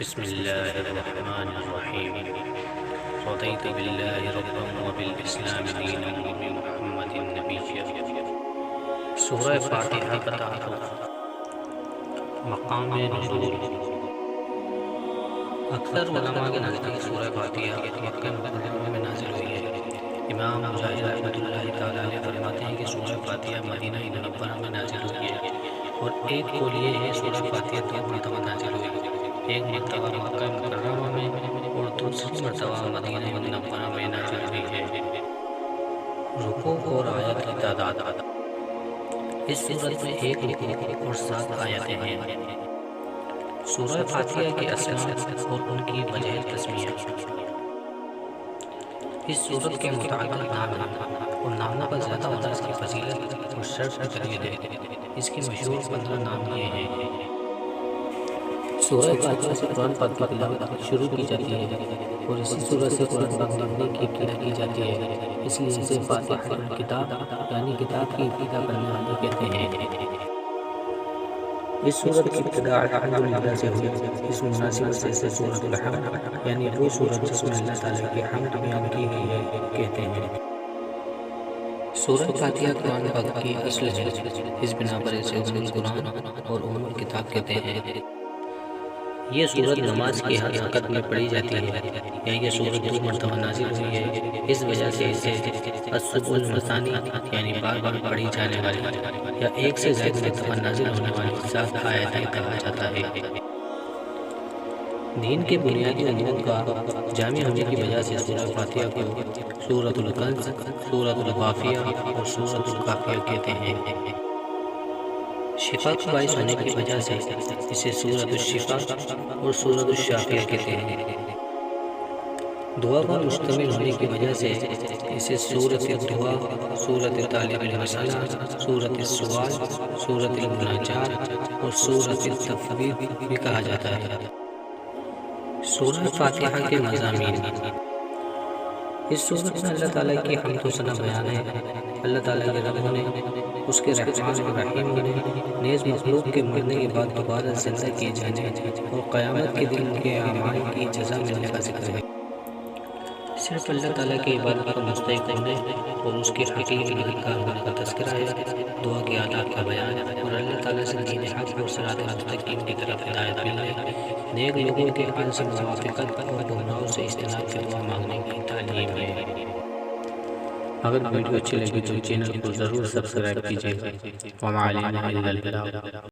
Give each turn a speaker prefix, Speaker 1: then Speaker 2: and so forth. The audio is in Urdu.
Speaker 1: بسم الله الرحمن الرحيم. رضيت بالله ربا وبالإسلام دينا وبمحمد نبيا. سورہ فاتحہ کا تعارف. مقام نزول. اکثر علماء کے نزدیک سورہ فاتحہ مکہ مکرمہ میں نازل ہوئی ہے. امام مجاہد رحمۃ اللہ تعالی علیہ فرماتے ہیں کہ سورہ فاتحہ مدینہ منورہ میں نازل ہوئی ہے، اور ایک قول یہ ہے سورہ فاتحہ 2 مرتبہ نازل ہوئی، ایک مرتبہ مکہ مکرمہ میں اور دوسری مرتبہ مدینہ منورہ میں نازل ہوئی ہے. رکوع اور آیات کی تعداد. اس سورت میں 1 رکوع اور 7 آیتیں ہیں. سورہ فاتحہ کے اسماء اور ان کی وجہ تسمیہ. اس سورت کے متعدد نام ہیں اور ناموں کا زیادہ ہونا اس کی فضیلت اور شرف کی دلیل ہے. اس کے مشہور 15 نام یہ ہیں. سورہ فاتحہ سے قرآن پاک کی تلاوت شروع کی جاتی ہے اور اسی سورت سے قرآن پاک پڑھنے کی ابتدا کی جاتی ہے، اس لیے اسے فاتحہ الکتاب یعنی کتاب کی ابتدا کرنے والے کہتے ہیں. اس سورت کی ابتدا الحمدللہ سے ہوئی. اس مناسبت سے اسے سورۃ الحمد یعنی وہ سورت جس میں اللہ تعالیٰ کی حمد بیان کی گئی ہے کہتے ہیں. سورہ فاتحہ قرآن پاک کی اصل ہے، اس بنا پر اسے ام القرآن اور ام الکتاب کہتے ہیں. یہ سورت نماز کی ہر رکعت میں پڑھی جاتی ہے، یا یہ سورت 2 مرتبہ نازل ہوئی ہے، اس وجہ سے اسے السبع المثانی یعنی بار بار پڑھی جانے والی یا ایک سے زائد مرتبہ نازل ہونے والی 7 آیتیں کہا جاتا ہے. دین کے بنیادی امور کا جامع ہونے کی وجہ سے سورہ فاتحہ کو سورۃ الکنز، سورۃ الوافیہ اور سورۃ الکافیہ کہتے ہیں. شفا کا باعث ہونے کی وجہ سے اسے سورۃ الشفا اور سورۃ الشافیہ کہتے ہیں. دعا پر مشتمل ہونے کی وجہ سے اسے سورۃ الدعا، سورۃ طالب المسئلہ، سورۃ السؤال، سورۃ المناجات اور سورۃ التفویض بھی کہا جاتا ہے. سورہ فاتحہ کے مضامین. اس سورت میں اللہ تعالیٰ کی حمد و ثنا بیان ہے. اللہ تعالیٰ کے رب ہونے، اس کے رحمان و رحیم ہونے، نیز مخلوق کے مرنے کے بعد دوبارہ زندہ کیے جانے اور قیامت کے دن کے اعمال کی جزا ملنے کا ذکر ہے. صرف اللہ تعالیٰ کی عبادت کا مستحق ہونے اور اس کے حقیقی مددگار ہونے کا تذکرہ ہے. دعا کے آداب کا بیان اور اللہ تعالیٰ سے دین حق اور صراط مستقیم کی طرف ہدایت ملنے، نیک لوگوں کے حال سے موافقت اور گمراہوں سے اجتناب کی دعا مانگنے کی تعلیم ہے. اگر ویڈیو اچھی لگی تو چینل کو ضرور سبسکرائب کیجیے. وما علینا الا البلاغ.